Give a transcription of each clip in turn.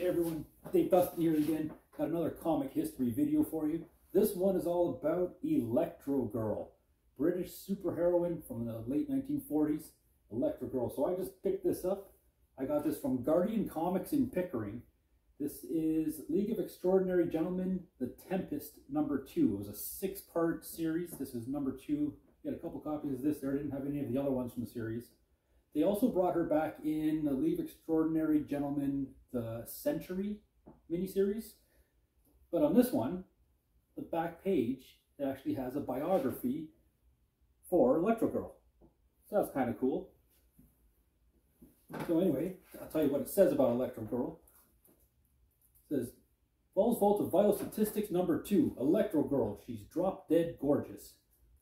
Hey everyone, David Dustin here again. Got another comic history video for you. This one is all about Electro-Girl, British superheroine from the late 1940s, Electra Girl. So I just picked this up. I got this from Guardian Comics in Pickering. This is League of Extraordinary Gentlemen, The Tempest, #2. It was a 6-part series. This is #2. Got a couple copies of this there. I didn't have any of the other ones from the series. They also brought her back in the League of Extraordinary Gentlemen, the Century miniseries. But on this one, the back page, it actually has a biography for Electro Girl. So that's kind of cool. So anyway, I'll tell you what it says about Electro Girl. It says, Ball's Vault of Vital Statistics #2, Electro Girl. She's drop dead gorgeous.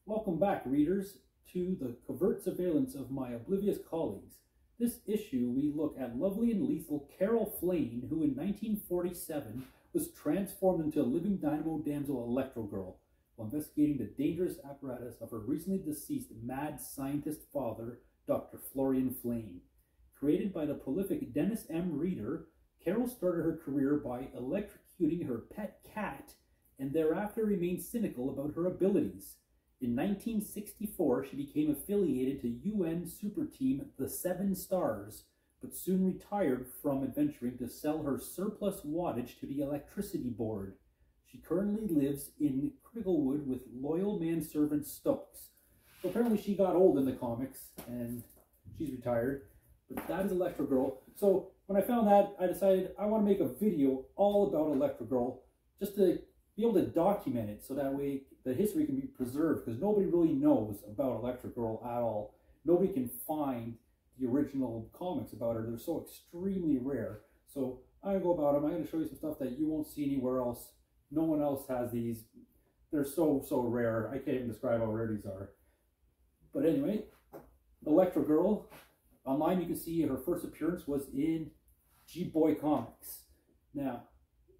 Welcome back, readers, to the covert surveillance of my oblivious colleagues. This issue, we look at lovely and lethal Carol Flynn, who in 1947 was transformed into a living dynamo damsel Electro Girl while investigating the dangerous apparatus of her recently deceased mad scientist father, Dr. Florian Flynn. Created by the prolific Dennis M. Reeder, Carol started her career by electrocuting her pet cat and thereafter remained cynical about her abilities. In 1964, she became affiliated to UN super team The Seven Stars, but soon retired from adventuring to sell her surplus wattage to the electricity board. She currently lives in Cricklewood with loyal manservant Stokes. So apparently she got old in the comics and she's retired, but that is Electro Girl. So when I found that, I decided I want to make a video all about Electro Girl just to be able to document it so that way the history can be preserved, because nobody really knows about Electro Girl at all. Nobody can find the original comics about her. They're so extremely rare. So I'm going to go about them. I'm going to show you some stuff that you won't see anywhere else. No one else has these. They're so rare. I can't even describe how rare these are. But anyway, Electro Girl. Online you can see her first appearance was in Gboy comics. Now,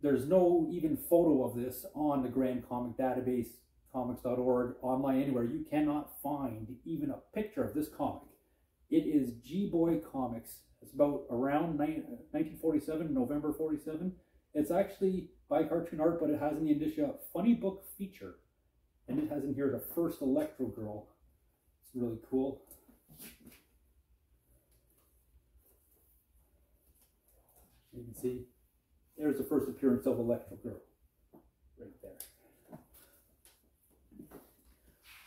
there's no even photo of this on the Grand Comic Database, comics.org, online anywhere. You cannot find even a picture of this comic. It is Gboy Comics. It's about around 1947, November 47. It's actually by cartoon art, but it has in the indicia funny book feature. And it has in here the first Electro Girl. It's really cool. You can see, there's the first appearance of Electro Girl, right there.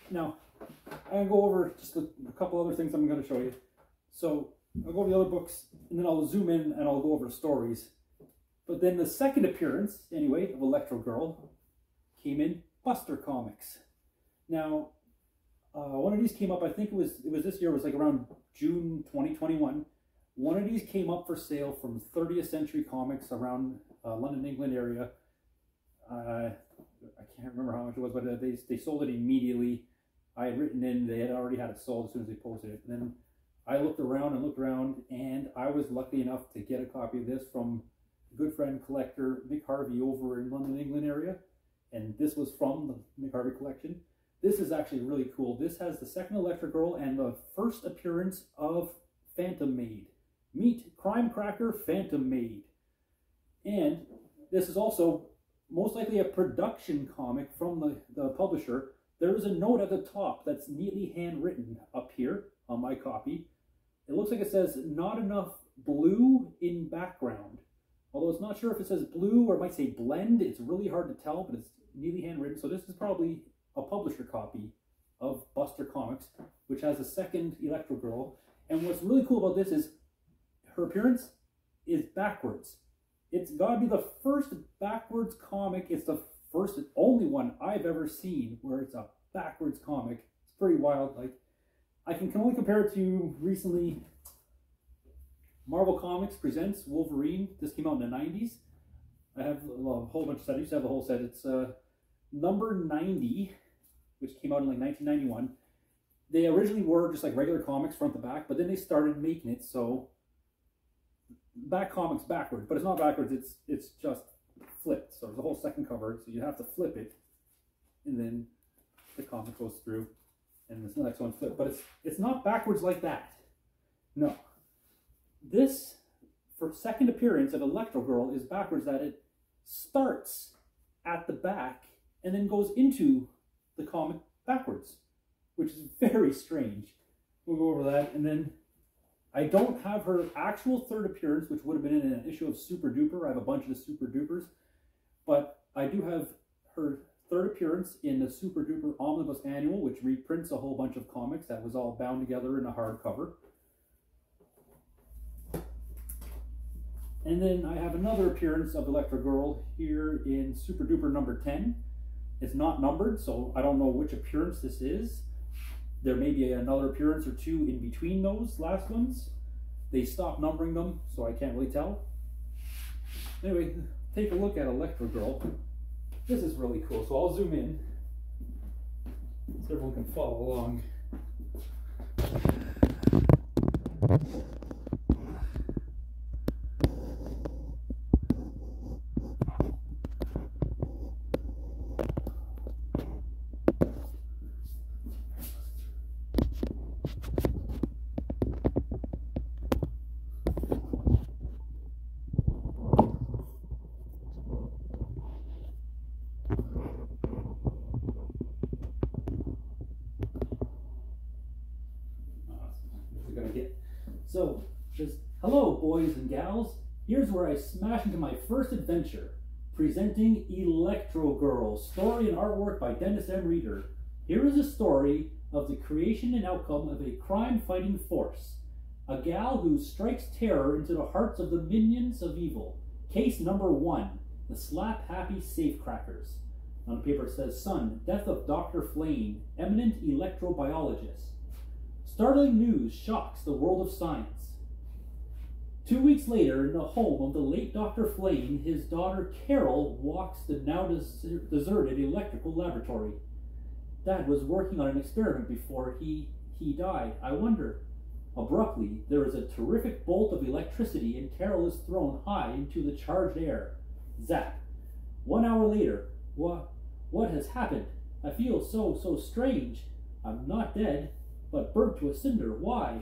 Now, I'm going to go over just a couple other things I'm going to show you. So, I'll go over the other books, and then I'll zoom in and I'll go over stories. But then the second appearance, anyway, of Electro Girl came in Buster Comics. Now, one of these came up, I think it was this year, it was like around June 2021. One of these came up for sale from 30th Century Comics around London, England area. I can't remember how much it was, but they sold it immediately. I had written in, they had already had it sold as soon as they posted it. And then I looked around, and I was lucky enough to get a copy of this from a good friend collector, Mick Harvey, over in London, England area. And this was from the Mick Harvey collection. This is actually really cool. This has the second Electra Girl and the first appearance of Phantom Maid. Meet Crime Cracker Phantom Maid. And this is also most likely a production comic from the publisher. There is a note at the top that's neatly handwritten up here on my copy. It looks like it says, not enough blue in background. Although it's not sure if it says blue or it might say blend. It's really hard to tell, but it's neatly handwritten. So this is probably a publisher copy of Buster Comics, which has a second Electro Girl. And what's really cool about this is her appearance is backwards. It's got to be the first backwards comic. It's the first and only one I've ever seen where it's a backwards comic. It's pretty wild. Like, I can only compare it to recently Marvel Comics presents Wolverine. This came out in the 90s. I have a whole bunch of sets. I used to have the whole set. It's number 90, which came out in like 1991. They originally were just like regular comics front to back, but then they started making it so back comics backwards, but it's not backwards, it's just flipped. So there's a whole second cover, so you have to flip it, and then the comic goes through, and this next one's flipped. But it's not backwards like that. No. This second appearance of Electro-Girl is backwards, that it starts at the back and then goes into the comic backwards, which is very strange. We'll go over that. And then I don't have her actual third appearance, which would have been in an issue of Super Duper. I have a bunch of the Super Dupers, but I do have her third appearance in the Super Duper Omnibus Annual, which reprints a whole bunch of comics that was all bound together in a hardcover. And then I have another appearance of Electra Girl here in Super Duper number 10. It's not numbered, so I don't know which appearance this is. There may be another appearance or two in between those last ones. They stopped numbering them, so I can't really tell. Anyway, take a look at Electra Girl. This is really cool, so I'll zoom in so everyone can follow along. So, just hello boys and gals, here's where I smash into my first adventure, presenting Electro-Girl, story and artwork by Dennis M. Reeder. Here is a story of the creation and outcome of a crime-fighting force, a gal who strikes terror into the hearts of the minions of evil. Case number 1, the slap-happy safecrackers. On the paper it says, Son, death of Dr. Flynn, eminent electrobiologist. Startling news shocks the world of science. 2 weeks later, in the home of the late Dr. Flynn, his daughter Carol walks the now deserted electrical laboratory. Dad was working on an experiment before he died. I wonder. Abruptly, there is a terrific bolt of electricity and Carol is thrown high into the charged air. Zap. 1 hour later. What has happened? I feel so strange. I'm not dead, but burnt to a cinder. Why?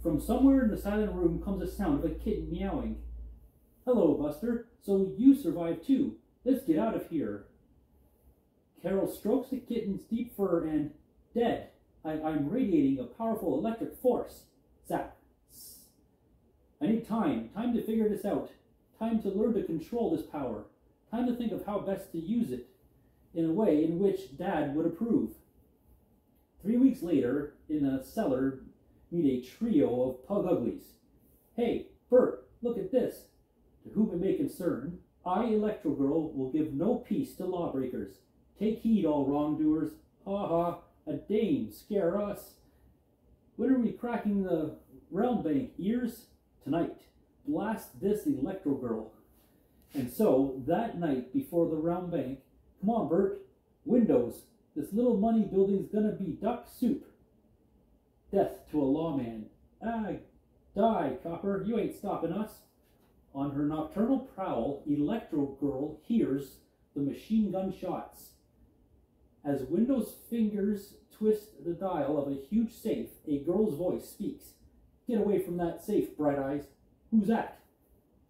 From somewhere in the silent room comes a sound of a kitten meowing. Hello, Buster. So you survived too. Let's get out of here. Carol strokes the kitten's deep fur and... Dead. I'm radiating a powerful electric force. Zap. I need time. Time to figure this out. Time to learn to control this power. Time to think of how best to use it in a way in which Dad would approve. 3 weeks later, in a cellar, meet a trio of pug uglies. Hey, Bert, look at this. To whom it may concern, I, Electro-Girl, will give no peace to lawbreakers. Take heed, all wrongdoers. Ha ha, a dame scare us. When are we cracking the realm bank ears? Tonight. Blast this Electro-Girl. And so, that night before the round bank, come on, Bert, windows. This little money building's gonna be duck soup. Death to a lawman. Ah, die, copper, you ain't stopping us. On her nocturnal prowl, Electro-Girl hears the machine gun shots. As Windows' fingers twist the dial of a huge safe, a girl's voice speaks. Get away from that safe, Bright Eyes. Who's that?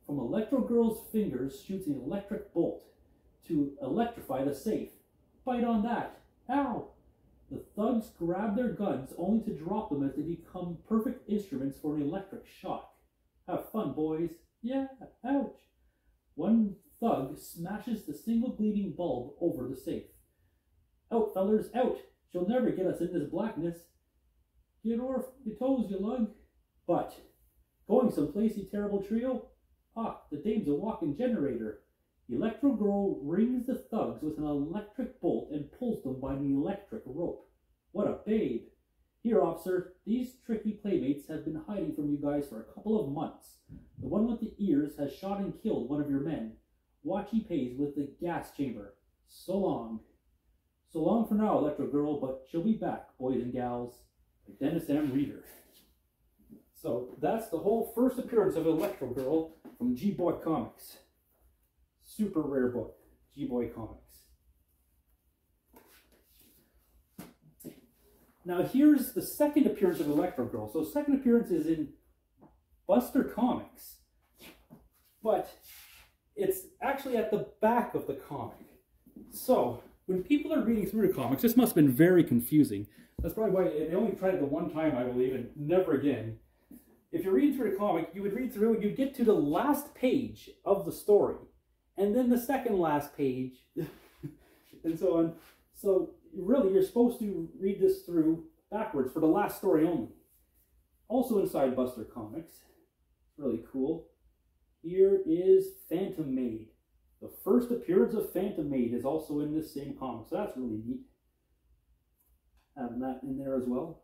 From Electro-Girl's fingers shoots an electric bolt to electrify the safe. Bite on that. Ow! The thugs grab their guns only to drop them as they become perfect instruments for an electric shock. Have fun, boys. Yeah, ouch. One thug smashes the single bleeding bulb over the safe. Out, fellers, out. She'll never get us in this blackness. Get off your toes, you lug. But, going someplace, you terrible trio? Ah, the dame's a walking generator. Electro-Girl rings the thugs with an electric bolt and pulls them by an electric rope. What a babe. Here, officer, these tricky playmates have been hiding from you guys for a couple of months. The one with the ears has shot and killed one of your men. Watch he pays with the gas chamber. So long. So long for now, Electro-Girl, but she'll be back, boys and gals. Like Dennis M. Reeder. So that's the whole first appearance of Electro-Girl from Gboy Comics. Super rare book, Gboy Comics. Now here's the second appearance of Electro-Girl. So second appearance is in Buster Comics, but it's actually at the back of the comic. So when people are reading through the comics, this must have been very confusing. That's probably why they only tried it the one time, I believe, and never again. If you're reading through the comic, you would read through and you'd get to the last page of the story, and then the second last page, and so on. So really, you're supposed to read this through backwards for the last story only. Also inside Buster Comics, really cool, here is Phantom Maid. The first appearance of Phantom Maid is also in this same comic, so that's really neat. Having that in there as well.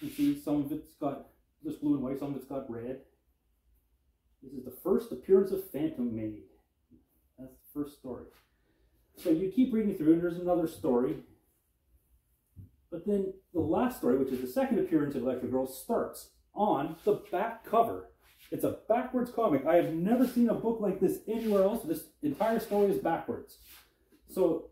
You see, some of it's got just blue and white, some of it's got red. This is the first appearance of Phantom Maid. That's the first story. So you keep reading through, and there's another story. But then the last story, which is the second appearance of Electra Girl, starts on the back cover. It's a backwards comic. I have never seen a book like this anywhere else. This entire story is backwards. So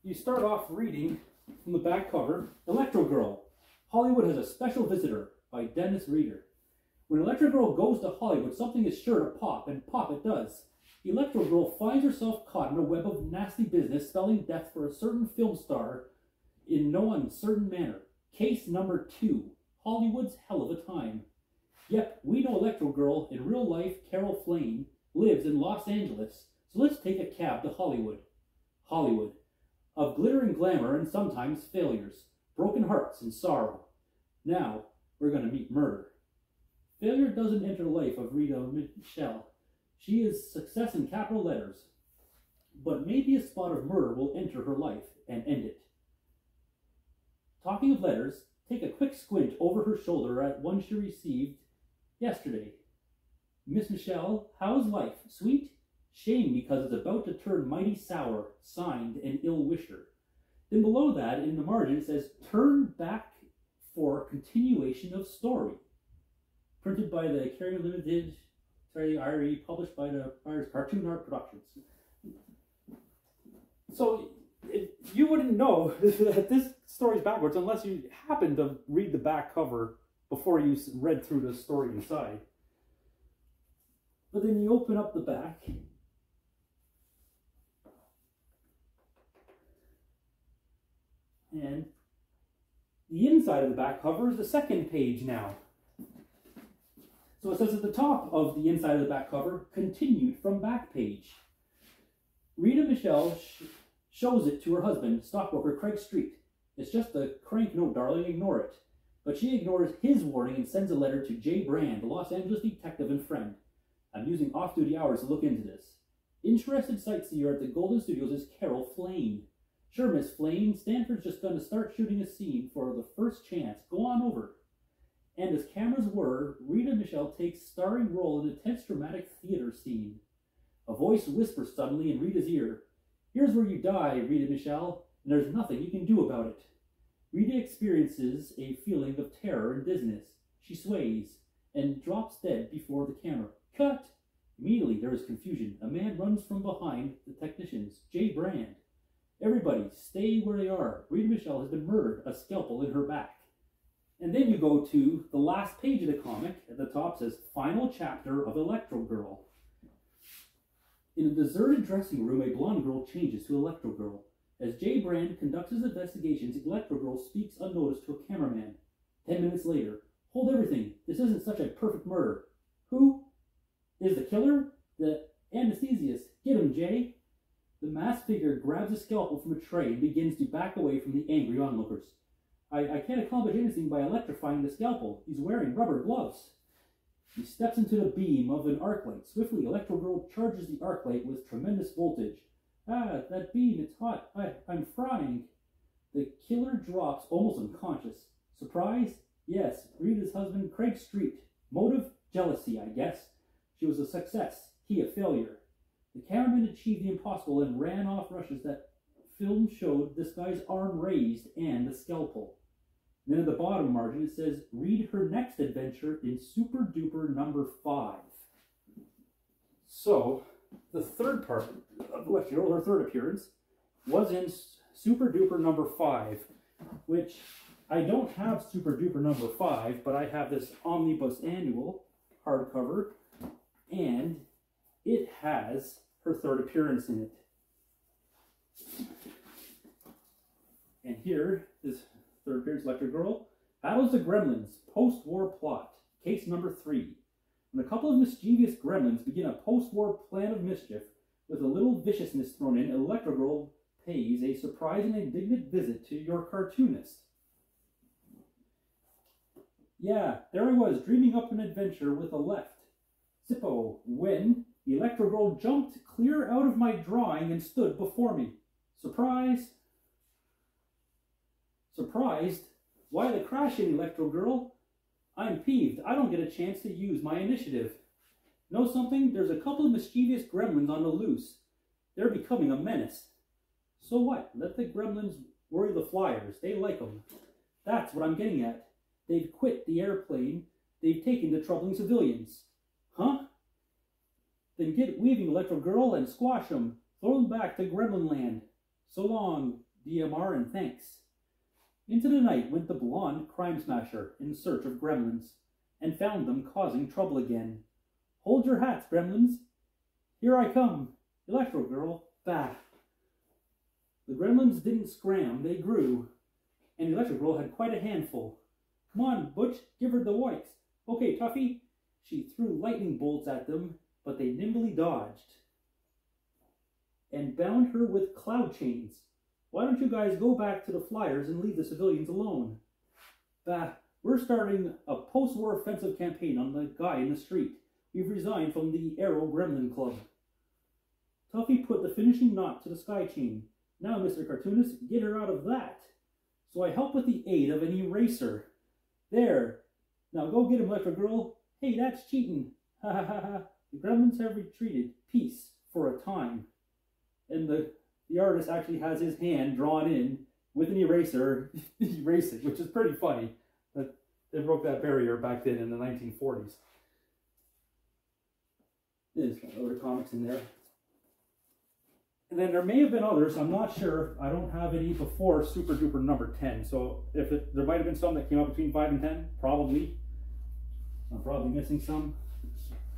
you start off reading from the back cover, Electro-Girl. Hollywood has a special visitor by Dennis Reader. When Electro-Girl goes to Hollywood, something is sure to pop, and pop it does. Electro-Girl finds herself caught in a web of nasty business, spelling death for a certain film star in no uncertain manner. Case number 2, Hollywood's hell of a time. Yep, we know Electro-Girl in real life. Carol Flynn lives in Los Angeles, so let's take a cab to Hollywood. Hollywood, of glittering glamour and sometimes failures, broken hearts and sorrow. Now, we're going to meet murder. Failure doesn't enter the life of Rita Michelle. She is success in capital letters. But maybe a spot of murder will enter her life and end it. Talking of letters, take a quick squint over her shoulder at one she received yesterday. Miss Michelle, how's life? Sweet? Shame because it's about to turn mighty sour. Signed, an ill wisher. Then below that, in the margin, it says, turn back for continuation of story. Printed by the Carrier Limited, IRE, published by the Cartoon Art Productions. So you wouldn't know that this story's backwards unless you happen to read the back cover before you read through the story inside. But then you open up the back, and the inside of the back cover is the second page now. So it says at the top of the inside of the back cover, continued from back page. Rita Michelle shows it to her husband, stockbroker Craig Street. It's just a crank note, darling, ignore it. But she ignores his warning and sends a letter to Jay Brand, a Los Angeles detective and friend. I'm using off-duty hours to look into this. Interested sightseer at the Golden Studios is Carol Flynn. Sure, Miss Flynn, Stanford's just going to start shooting a scene for the first chance. Go on over. And as cameras whir, Rita Michelle takes starring role in a tense dramatic theater scene. A voice whispers suddenly in Rita's ear. Here's where you die, Rita Michelle, and there's nothing you can do about it. Rita experiences a feeling of terror and dizziness. She sways and drops dead before the camera. Cut! Immediately there is confusion. A man runs from behind the technicians. Jay Brand. Everybody, stay where they are. Rita Michelle has been murdered, a scalpel in her back. And then you go to the last page of the comic. At the top says, Final Chapter of Electro-Girl. In a deserted dressing room, a blonde girl changes to Electro-Girl. As Jay Brand conducts his investigations, Electro-Girl speaks unnoticed to a cameraman. 10 minutes later, hold everything. This isn't such a perfect murder. Who is the killer? The anesthesiast. Get him, Jay. The masked figure grabs a scalpel from a tray and begins to back away from the angry onlookers. I can't accomplish anything by electrifying the scalpel. He's wearing rubber gloves. He steps into the beam of an arc light. Swiftly, Electro-Girl charges the arc light with tremendous voltage. Ah, that beam, it's hot. I'm frying. The killer drops almost unconscious. Surprise? Yes, Rita's husband, Craig Street. Motive? Jealousy, I guess. She was a success. He a failure. The cameraman achieved the impossible and ran off rushes that film showed this guy's arm raised and the scalpel. And then at the bottom margin it says, read her next adventure in Super Duper number 5. So, the third part of Electro-Girl, her third appearance, was in Super Duper number 5, which I don't have Super Duper number 5, but I have this Omnibus Annual hardcover, and it has her third appearance in it. And here is third appearance, Electra Girl. Battles the Gremlins, post-war plot, case number 3. When a couple of mischievous gremlins begin a post-war plan of mischief, with a little viciousness thrown in, Electra Girl pays a surprise and indignant visit to your cartoonist. Yeah, there I was, dreaming up an adventure with a left. Zippo, when Electra Girl jumped clear out of my drawing and stood before me. Surprise! Surprised? Why the crashing, Electro-Girl? I'm peeved. I don't get a chance to use my initiative. Know something? There's a couple of mischievous gremlins on the loose. They're becoming a menace. So what? Let the gremlins worry the flyers. They like them. That's what I'm getting at. They've quit the airplane. They've taken to troubling civilians. Huh? Then get weaving, Electro-Girl, and squash them. Throw them back to Gremlin Land. So long, DMR, and thanks. Into the night went the blonde crime smasher in search of gremlins, and found them causing trouble again. Hold your hats, gremlins. Here I come. Electro-Girl, bah. The gremlins didn't scram, they grew, and Electro-Girl had quite a handful. Come on, Butch, give her the wipes. Okay, Tuffy. She threw lightning bolts at them, but they nimbly dodged, and bound her with cloud chains. Why don't you guys go back to the flyers and leave the civilians alone? Bah, we're starting a post-war offensive campaign on the guy in the street. We've resigned from the Aero Gremlin Club. Tuffy put the finishing knot to the sky chain. Now, Mr. Cartoonist, get her out of that. So I help with the aid of an eraser. There. Now go get him, Electra Girl. Hey, that's cheating. Ha ha ha ha. The gremlins have retreated. Peace for a time. And the artist actually has his hand drawn in with an eraser, erase it, which is pretty funny. But they broke that barrier back then in the 1940s. There's other comics in there. And then there may have been others, I'm not sure. I don't have any before Super Duper number 10. So there might have been some that came out between 5 and 10, probably. I'm probably missing some.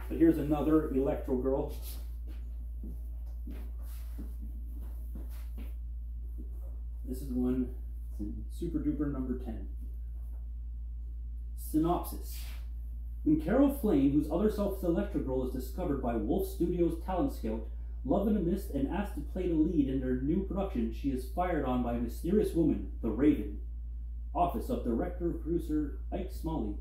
But here's another Electro Girl. This is one, Super Duper number 10. Synopsis. When Carol Flynn, whose other self is Electra Girl, is discovered by Wolf Studios' talent scout, Love in a Mist, and asked to play the lead in their new production, she is fired on by a mysterious woman, the Raven. Office of Director-Producer Ike Smalley.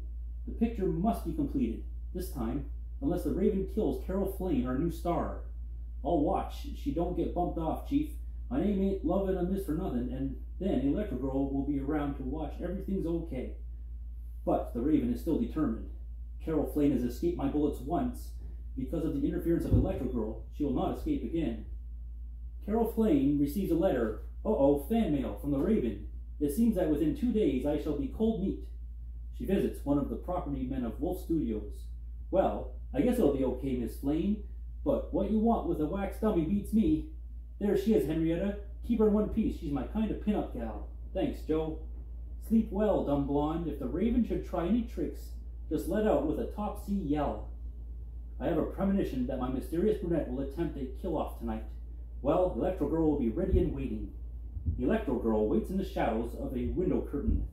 The picture must be completed, this time, unless the Raven kills Carol Flynn, our new star. I'll watch she don't get bumped off, Chief. My name ain't Love in a Mist for nothing, and then Electra Girl will be around to watch everything's okay. But the Raven is still determined. Carol Flynn has escaped my bullets once. Because of the interference of Electra Girl, she will not escape again. Carol Flynn receives a letter, fan mail from the Raven. It seems that within 2 days I shall be cold meat. She visits one of the property men of Wolf Studios. Well, I guess it'll be okay, Miss Flynn, but what you want with a wax dummy beats me. There she is, Henrietta. Keep her in one piece. She's my kind of pin-up gal. Thanks, Joe. Sleep well, dumb blonde. If the Raven should try any tricks, just let out with a top-C yell. I have a premonition that my mysterious brunette will attempt a kill-off tonight. Well, Electro Girl will be ready and waiting. Electro Girl waits in the shadows of a window curtain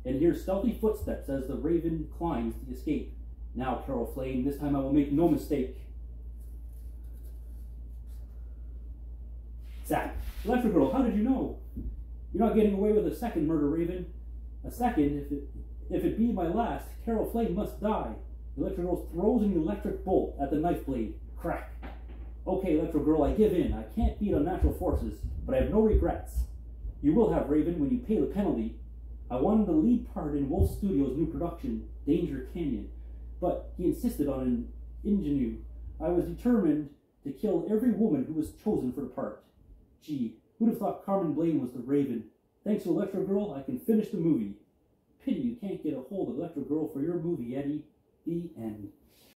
and hears stealthy footsteps as the Raven climbs the escape. Now, Carol Flynn, this time I will make no mistake. Zap! Electro Girl, how did you know? You're not getting away with a second murder, Raven. A second, if it be my last, Carol Flynn must die. Electro Girl throws an electric bolt at the knife blade. Crack. Okay, Electro Girl, I give in. I can't beat unnatural forces, but I have no regrets. You will have, Raven, when you pay the penalty. I wanted the lead part in Wolf Studios' new production, Danger Canyon, but he insisted on an ingenue. I was determined to kill every woman who was chosen for the part. Gee, who'd have thought Carmen Blaine was the Raven? Thanks to Electro Girl, I can finish the movie. Pity you can't get a hold of Electro Girl for your movie, Eddie. The end.